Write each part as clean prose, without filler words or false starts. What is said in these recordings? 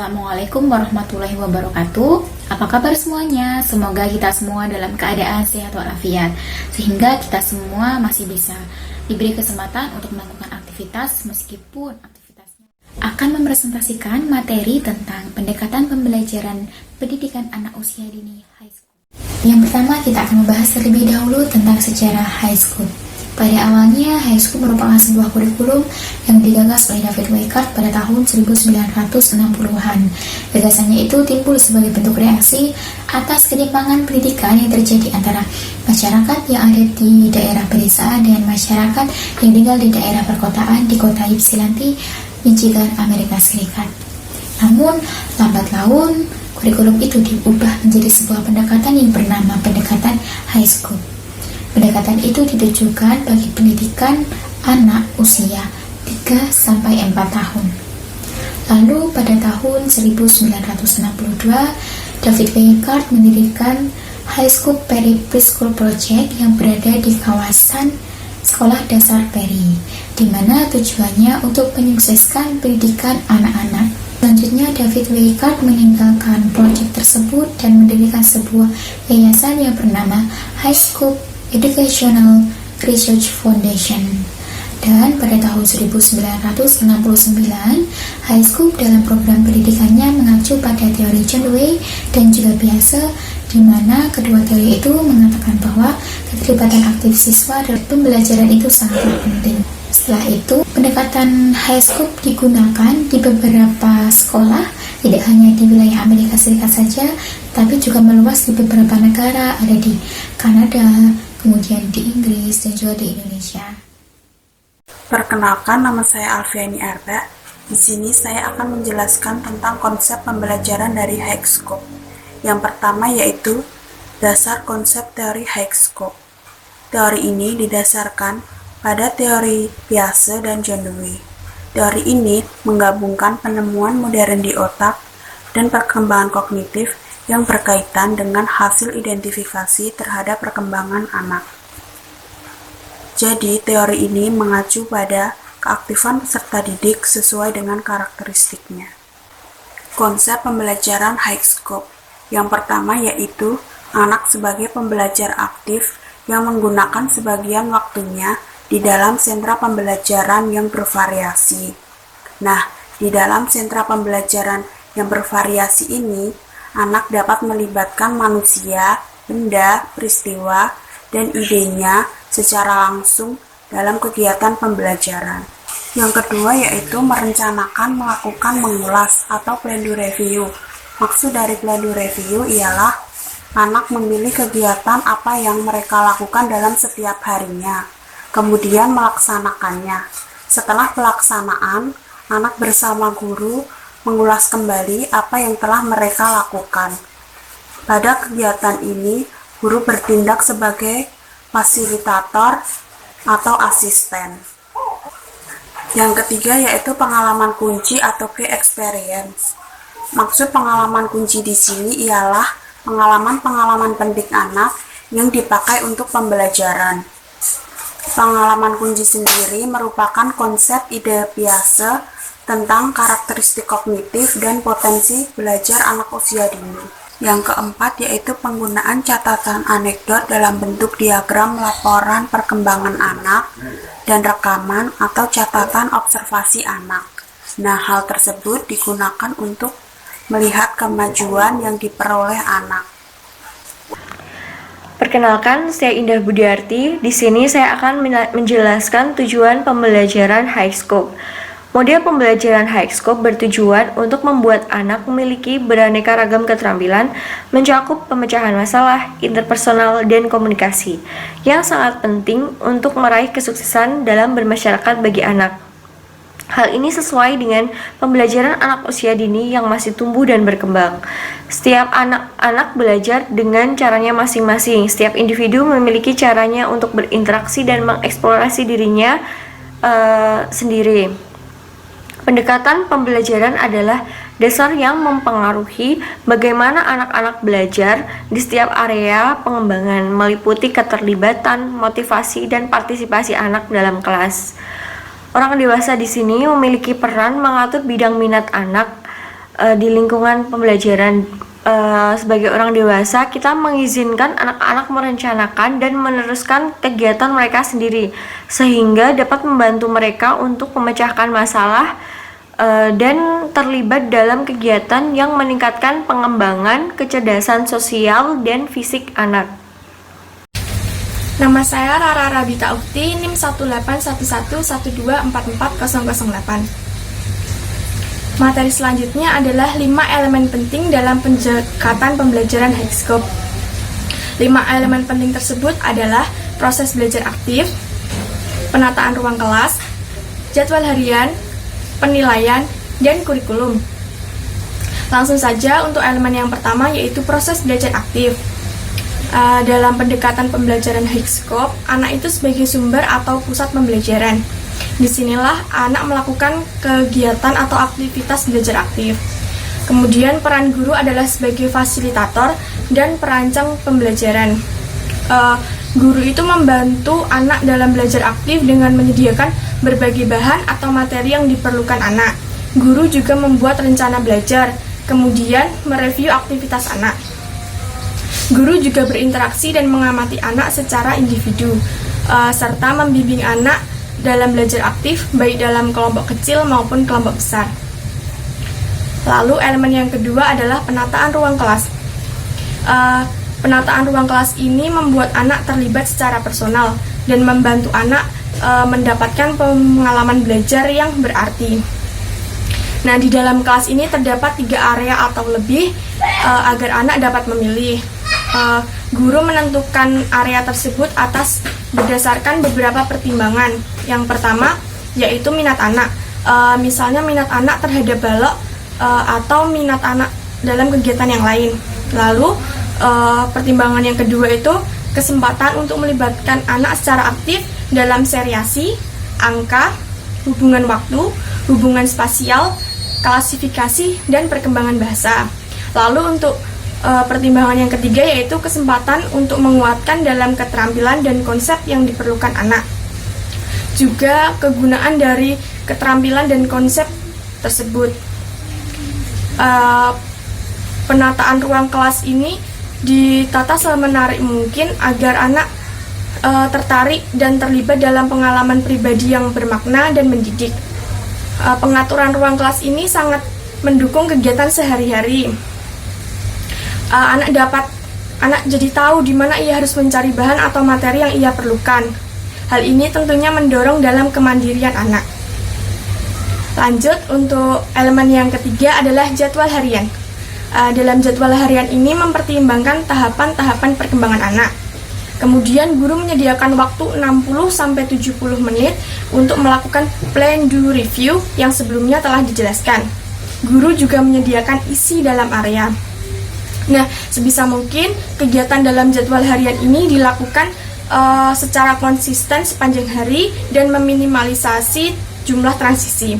Assalamualaikum warahmatullahi wabarakatuh. Apa kabar semuanya? Semoga kita semua dalam keadaan sehat walafiat, sehingga kita semua masih bisa diberi kesempatan untuk melakukan aktivitas meskipun aktivitasnya akan merepresentasikan materi tentang pendekatan pembelajaran pendidikan anak usia dini high school. Yang pertama, kita akan membahas terlebih dahulu tentang sejarah high school. Pada awalnya, high school merupakan sebuah kurikulum yang digagas oleh David Weikart pada tahun 1960-an. Gagasannya itu timbul sebagai bentuk reaksi atas ketimpangan pendidikan yang terjadi antara masyarakat yang ada di daerah pedesaan dan masyarakat yang tinggal di daerah perkotaan di kota Ypsilanti, Michigan, Amerika Serikat. Namun, lambat laun, kurikulum itu diubah menjadi sebuah pendekatan yang bernama pendekatan high school. Pendekatan itu ditujukan bagi pendidikan anak usia 3-4 tahun. Lalu pada tahun 1962, David Weikart mendirikan High School Perry Preschool Project yang berada di kawasan Sekolah Dasar Perry, di mana tujuannya untuk menyukseskan pendidikan anak-anak. Selanjutnya, David Weikart meninggalkan proyek tersebut dan mendirikan sebuah yayasan yang bernama High School Educational Research Foundation. Dan pada tahun 1969, High School dalam program pendidikannya mengacu pada teori John Dewey dan juga Biase, di mana kedua teori itu mengatakan bahwa keterlibatan aktif siswa dalam pembelajaran itu sangat penting. Setelah itu, pendekatan high school digunakan di beberapa sekolah, tidak hanya di wilayah Amerika Serikat saja, tapi juga meluas di beberapa negara, ada di Kanada, kemudian di Inggris, dan juga di Indonesia. Perkenalkan, nama saya Alfiani Arba. Di sini saya akan menjelaskan tentang konsep pembelajaran dari high school. Yang pertama yaitu dasar konsep teori high school. Teori ini didasarkan pada teori Biase dan John Dewey. Teori ini menggabungkan penemuan modern di otak dan perkembangan kognitif yang berkaitan dengan hasil identifikasi terhadap perkembangan anak. Jadi, teori ini mengacu pada keaktifan peserta didik sesuai dengan karakteristiknya. Konsep pembelajaran high school. Yang pertama yaitu anak sebagai pembelajar aktif yang menggunakan sebagian waktunya di dalam sentra pembelajaran yang bervariasi. Nah, di dalam sentra pembelajaran yang bervariasi ini, anak dapat melibatkan manusia, benda, peristiwa, dan idenya secara langsung dalam kegiatan pembelajaran. Yang kedua yaitu merencanakan, melakukan, mengulas atau plan do review. Maksud dari plan do review ialah anak memilih kegiatan apa yang mereka lakukan dalam setiap harinya, kemudian melaksanakannya. Setelah pelaksanaan, anak bersama guru mengulas kembali apa yang telah mereka lakukan. Pada kegiatan ini, guru bertindak sebagai fasilitator atau asisten. Yang ketiga yaitu pengalaman kunci atau key experience. Maksud pengalaman kunci di sini ialah pengalaman-pengalaman penting anak yang dipakai untuk pembelajaran. Pengalaman kunci sendiri merupakan konsep ide Biase tentang karakteristik kognitif dan potensi belajar anak usia dini. Yang keempat yaitu penggunaan catatan anekdot dalam bentuk diagram laporan perkembangan anak dan rekaman atau catatan observasi anak. Nah, hal tersebut digunakan untuk melihat kemajuan yang diperoleh anak. Perkenalkan, saya Indah Budiarti. Di sini saya akan menjelaskan tujuan pembelajaran high school. Model pembelajaran high school bertujuan untuk membuat anak memiliki beraneka ragam keterampilan, mencakup pemecahan masalah, interpersonal, dan komunikasi, yang sangat penting untuk meraih kesuksesan dalam bermasyarakat bagi anak. Hal ini sesuai dengan pembelajaran anak usia dini yang masih tumbuh dan berkembang. Setiap anak-anak belajar dengan caranya masing-masing. Setiap individu memiliki caranya untuk berinteraksi dan mengeksplorasi dirinya sendiri. Pendekatan pembelajaran adalah dasar yang mempengaruhi bagaimana anak-anak belajar di setiap area pengembangan, meliputi keterlibatan, motivasi, dan partisipasi anak dalam kelas. Orang dewasa di sini memiliki peran mengatur bidang minat anak di lingkungan pembelajaran. Sebagai orang dewasa, kita mengizinkan anak-anak merencanakan dan meneruskan kegiatan mereka sendiri, sehingga dapat membantu mereka untuk memecahkan masalah dan terlibat dalam kegiatan yang meningkatkan pengembangan kecerdasan sosial dan fisik anak. Nama saya Rara Rabita Ukti, NIM 1811112440008. Materi selanjutnya adalah 5 elemen penting dalam pendekatan pembelajaran high scope. 5 elemen penting tersebut adalah proses belajar aktif, penataan ruang kelas, jadwal harian, penilaian, dan kurikulum. Langsung saja untuk elemen yang pertama, yaitu proses belajar aktif. Dalam pendekatan pembelajaran high scope, anak itu sebagai sumber atau pusat pembelajaran. Disinilah anak melakukan kegiatan atau aktivitas belajar aktif. Kemudian peran guru adalah sebagai fasilitator dan perancang pembelajaran. Guru itu membantu anak dalam belajar aktif dengan menyediakan berbagai bahan atau materi yang diperlukan anak. Guru juga membuat rencana belajar, kemudian mereview aktivitas anak. Guru juga berinteraksi dan mengamati anak secara individu, serta membimbing anak dalam belajar aktif, baik dalam kelompok kecil maupun kelompok besar. Lalu elemen yang kedua adalah penataan ruang kelas. Penataan ruang kelas ini membuat anak terlibat secara personal dan membantu anak mendapatkan pengalaman belajar yang berarti. Nah, di dalam kelas ini terdapat 3 area atau lebih agar anak dapat memilih. Guru menentukan area tersebut berdasarkan beberapa pertimbangan. Yang pertama yaitu minat anak, misalnya minat anak terhadap balok atau minat anak dalam kegiatan yang lain. Lalu pertimbangan yang kedua itu kesempatan untuk melibatkan anak secara aktif dalam seriasi, angka, hubungan waktu, hubungan spasial, klasifikasi, dan perkembangan bahasa. Lalu untuk pertimbangan yang ketiga yaitu kesempatan untuk menguatkan dalam keterampilan dan konsep yang diperlukan anak. Juga kegunaan dari keterampilan dan konsep tersebut. Penataan ruang kelas ini ditata semenarik mungkin agar anak tertarik dan terlibat dalam pengalaman pribadi yang bermakna dan mendidik. Pengaturan ruang kelas ini sangat mendukung kegiatan sehari-hari. Anak jadi tahu di mana ia harus mencari bahan atau materi yang ia perlukan. Hal ini tentunya mendorong dalam kemandirian anak. Lanjut, untuk elemen yang ketiga adalah jadwal harian. Dalam jadwal harian ini mempertimbangkan tahapan-tahapan perkembangan anak. Kemudian guru menyediakan waktu 60-70 menit untuk melakukan plan do review yang sebelumnya telah dijelaskan. Guru juga menyediakan isi dalam area. Nah, sebisa mungkin kegiatan dalam jadwal harian ini dilakukan secara konsisten sepanjang hari dan meminimalisasi jumlah transisi.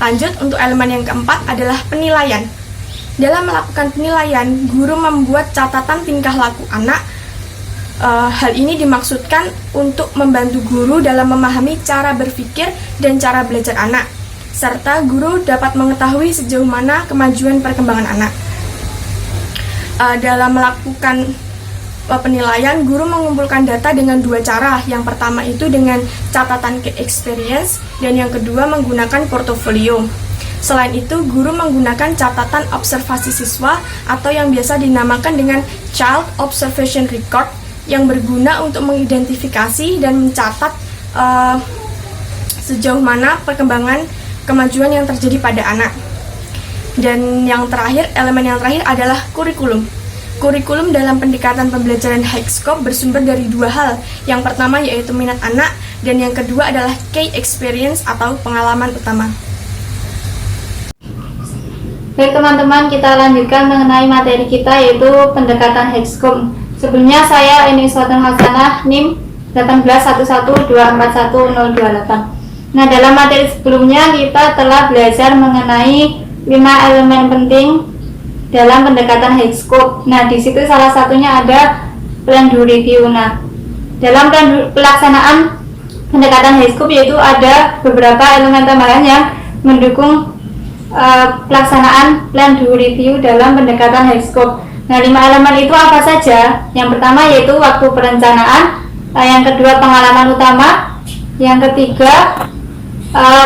Lanjut, untuk elemen yang keempat adalah penilaian. Dalam melakukan penilaian, guru membuat catatan tingkah laku anak. Hal ini dimaksudkan untuk membantu guru dalam memahami cara berpikir dan cara belajar anak, serta guru dapat mengetahui sejauh mana kemajuan perkembangan anak. Dalam melakukan penilaian, guru mengumpulkan data dengan 2 cara. Yang pertama itu dengan catatan key experience dan yang kedua menggunakan portofolio. Selain itu, guru menggunakan catatan observasi siswa atau yang biasa dinamakan dengan Child Observation Record yang berguna untuk mengidentifikasi dan mencatat sejauh mana perkembangan kemajuan yang terjadi pada anak. Dan yang terakhir, elemen yang terakhir adalah kurikulum. Kurikulum dalam pendekatan pembelajaran high scope bersumber dari 2 hal. Yang pertama yaitu minat anak dan yang kedua adalah key experience atau pengalaman utama. Baik teman-teman, kita lanjutkan mengenai materi kita yaitu pendekatan high scope. Sebelumnya saya Eni Sultan Hasanah, NIM 18112410028. Nah, dalam materi sebelumnya kita telah belajar mengenai 5 elemen penting dalam pendekatan high scope. Nah, di situ salah satunya ada plan do review. Nah, dalam pelaksanaan pendekatan high scope yaitu ada beberapa elemen tambahan yang mendukung pelaksanaan plan do review dalam pendekatan high scope. Nah, 5 elemen itu apa saja? Yang pertama yaitu waktu perencanaan, yang kedua pengalaman utama, yang ketiga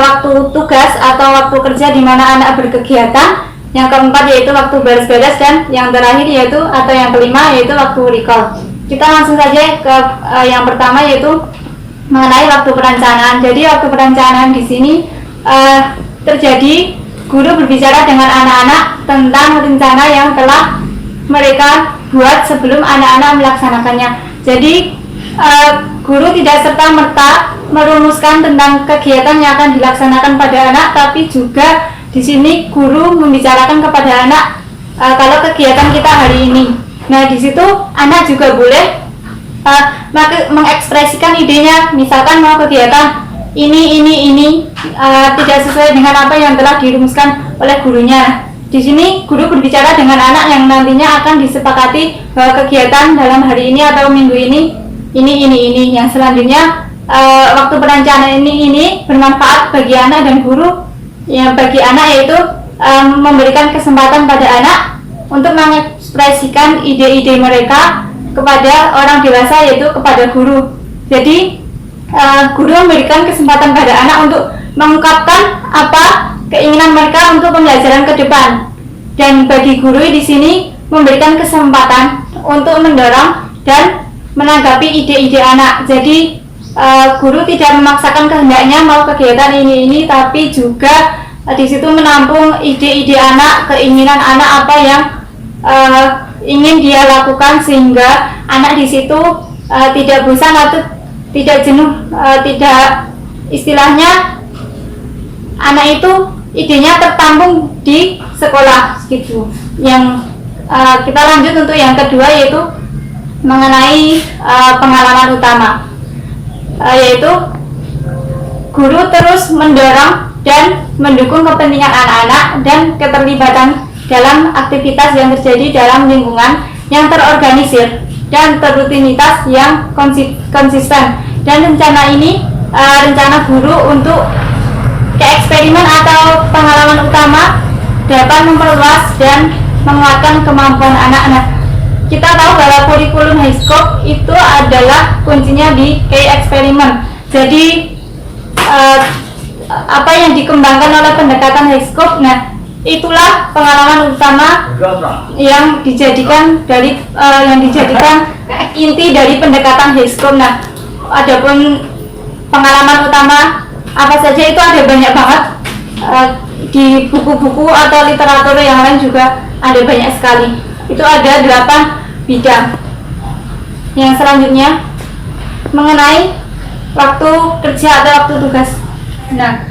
waktu tugas atau waktu kerja di mana anak berkegiatan, yang keempat yaitu waktu beres-beres, dan yang terakhir yaitu atau yang kelima yaitu waktu recall. Kita langsung saja ke yang pertama yaitu mengenai waktu perencanaan. Jadi waktu perencanaan di sini terjadi guru berbicara dengan anak-anak tentang rencana yang telah mereka buat sebelum anak-anak melaksanakannya. Jadi guru tidak serta-merta merumuskan tentang kegiatan yang akan dilaksanakan pada anak, tapi juga di sini guru membicarakan kepada anak kalau kegiatan kita hari ini. Nah, di situ anak juga boleh mengekspresikan idenya, misalkan mau kegiatan ini tidak sesuai dengan apa yang telah dirumuskan oleh gurunya. Di sini guru berbicara dengan anak yang nantinya akan disepakati bahwa kegiatan dalam hari ini atau minggu ini. Yang selanjutnya waktu perencanaan ini bermanfaat bagi anak dan guru. Yang bagi anak yaitu memberikan kesempatan pada anak untuk mengekspresikan ide-ide mereka kepada orang dewasa, yaitu kepada guru. Jadi guru memberikan kesempatan pada anak untuk mengungkapkan apa keinginan mereka untuk pembelajaran ke depan. Dan bagi guru di sini memberikan kesempatan untuk mendorong dan menanggapi ide-ide anak. Jadi guru tidak memaksakan kehendaknya mau kegiatan ini, tapi juga di situ menampung ide-ide anak, keinginan anak apa yang ingin dia lakukan, sehingga anak di situ tidak bosan atau tidak jenuh, tidak, istilahnya anak itu idenya tertampung di sekolah gitu. Yang kita lanjut untuk yang kedua yaitu mengenai pengalaman utama, yaitu guru terus mendorong dan mendukung kepentingan anak-anak dan keterlibatan dalam aktivitas yang terjadi dalam lingkungan yang terorganisir dan terrutinitas yang konsisten. Dan rencana ini rencana guru untuk keeksperimen atau pengalaman utama dapat memperluas dan menguatkan kemampuan anak-anak. Kita tahu bahwa kurikulum high scope itu adalah kuncinya di eksperimen. Jadi apa yang dikembangkan oleh pendekatan high scope, nah itulah pengalaman utama yang dijadikan inti dari pendekatan high scope. Nah, adapun pengalaman utama apa saja itu ada banyak banget, di buku-buku atau literatur yang lain juga ada banyak sekali. Itu ada 8 bidang. Yang selanjutnya mengenai waktu kerja atau waktu tugas. Nah,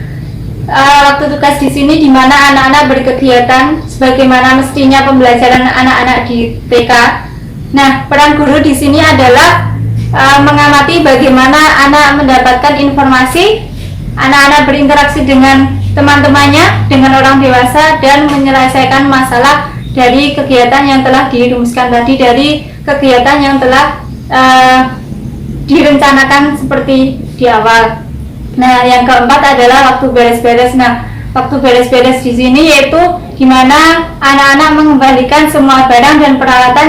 waktu tugas di sini di mana anak-anak berkegiatan sebagaimana mestinya pembelajaran anak-anak di TK. Nah, peran guru di sini adalah mengamati bagaimana anak mendapatkan informasi, anak-anak berinteraksi dengan teman-temannya, dengan orang dewasa, dan menyelesaikan masalah dari kegiatan yang telah dirumuskan tadi, dari kegiatan yang telah direncanakan seperti di awal. Nah, yang keempat adalah waktu beres-beres. Nah, waktu beres-beres di sini yaitu di mana anak-anak mengembalikan semua barang dan peralatan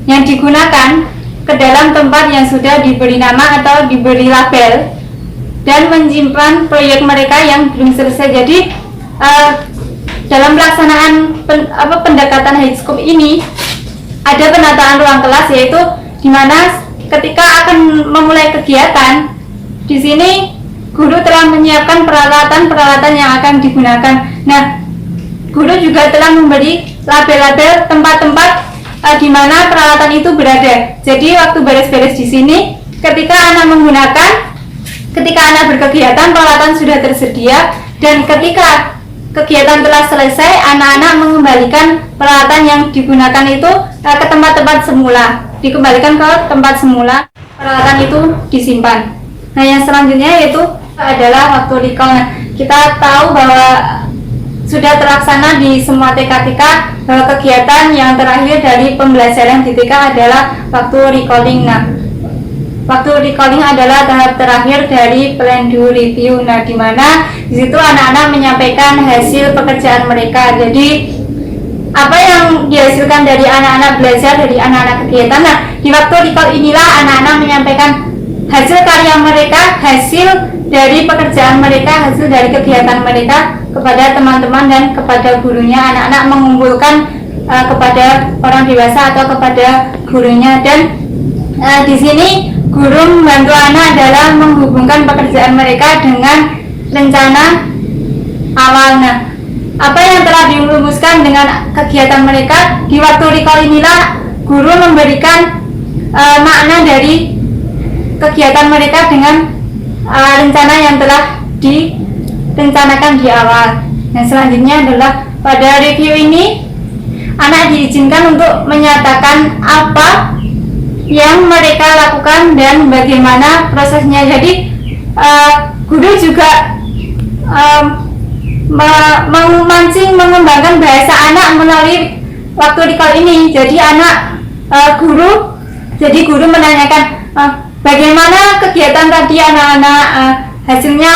yang digunakan ke dalam tempat yang sudah diberi nama atau diberi label, dan menyimpan proyek mereka yang belum selesai. Jadi dalam pelaksanaan pendekatan high scope ini ada penataan ruang kelas, yaitu di mana ketika akan memulai kegiatan di sini guru telah menyiapkan peralatan-peralatan yang akan digunakan. Nah, guru juga telah memberi label-label tempat-tempat di mana peralatan itu berada. Jadi waktu beres-beres di sini, ketika anak berkegiatan, peralatan sudah tersedia, dan ketika kegiatan telah selesai, anak-anak mengembalikan peralatan yang digunakan itu ke tempat-tempat semula, dikembalikan ke tempat semula, peralatan itu disimpan. Nah, yang selanjutnya yaitu adalah waktu recall. Nah, kita tahu bahwa sudah terlaksana di semua TK-TK bahwa kegiatan yang terakhir dari pembelajaran di TK adalah waktu recalling. Nah, waktu recalling adalah tahap terakhir dari plan do review. Nah, di mana di situ anak-anak menyampaikan hasil pekerjaan mereka. Jadi apa yang dihasilkan dari anak-anak belajar dari anak-anak kegiatan. Nah, di waktu recall inilah anak-anak menyampaikan hasil karya mereka, hasil dari pekerjaan mereka, hasil dari kegiatan mereka kepada teman-teman dan kepada gurunya. Anak-anak mengumpulkan kepada orang dewasa atau kepada gurunya, dan di sini guru membantu anak adalah menghubungkan pekerjaan mereka dengan rencana awal. Nah, apa yang telah dirumuskan dengan kegiatan mereka di waktu recall inilah guru memberikan makna dari kegiatan mereka dengan rencana yang telah direncanakan di awal. Nah, selanjutnya adalah pada review ini anak diizinkan untuk menyatakan apa yang mereka lakukan dan bagaimana prosesnya. Jadi guru juga memancing mengembangkan bahasa anak melalui waktu recall ini. Jadi guru menanyakan bagaimana kegiatan tadi anak-anak, hasilnya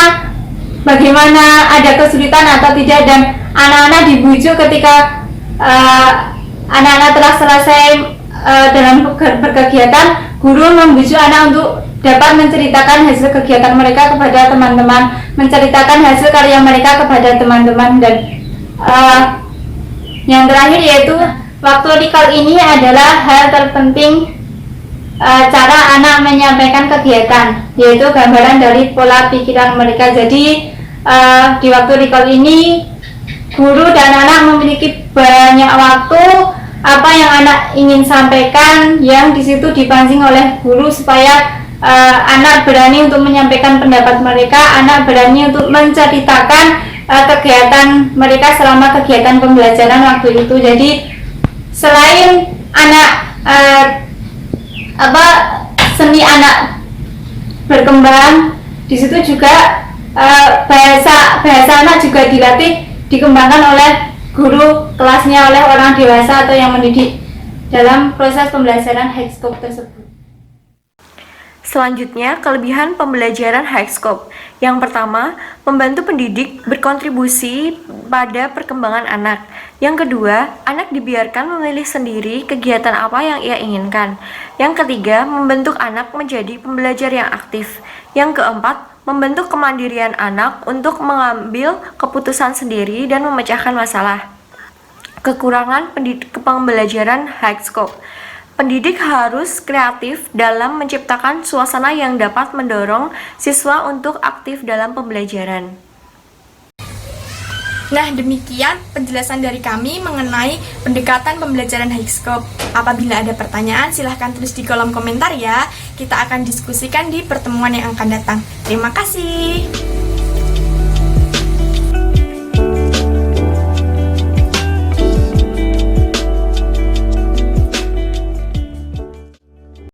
bagaimana, ada kesulitan atau tidak, dan anak-anak dibujuk ketika anak-anak telah selesai dalam berkegiatan. Guru membujuk anak untuk dapat menceritakan hasil kegiatan mereka kepada teman-teman, menceritakan hasil karya mereka kepada teman-teman. Dan yang terakhir yaitu waktu recall ini adalah hal terpenting cara anak menyampaikan kegiatan, yaitu gambaran dari pola pikiran mereka. Jadi di waktu recall ini guru dan anak memiliki banyak waktu. Apa yang anak ingin sampaikan yang di situ dipancing oleh guru supaya anak berani untuk menyampaikan pendapat mereka, anak berani untuk menceritakan kegiatan mereka selama kegiatan pembelajaran waktu itu. Jadi selain anak seni anak berkembang, di situ juga bahasa anak juga dilatih, dikembangkan oleh guru kelasnya, oleh orang dewasa atau yang mendidik dalam proses pembelajaran high scope tersebut. Selanjutnya, kelebihan pembelajaran high scope. Yang pertama, membantu pendidik berkontribusi pada perkembangan anak. Yang kedua, anak dibiarkan memilih sendiri kegiatan apa yang ia inginkan. Yang ketiga, membentuk anak menjadi pembelajar yang aktif. Yang keempat, membentuk kemandirian anak untuk mengambil keputusan sendiri dan memecahkan masalah. Kekurangan pembelajaran high scope. Pendidik harus kreatif dalam menciptakan suasana yang dapat mendorong siswa untuk aktif dalam pembelajaran. Nah, demikian penjelasan dari kami mengenai pendekatan pembelajaran high scope. Apabila ada pertanyaan, silahkan tulis di kolom komentar ya. Kita akan diskusikan di pertemuan yang akan datang. Terima kasih.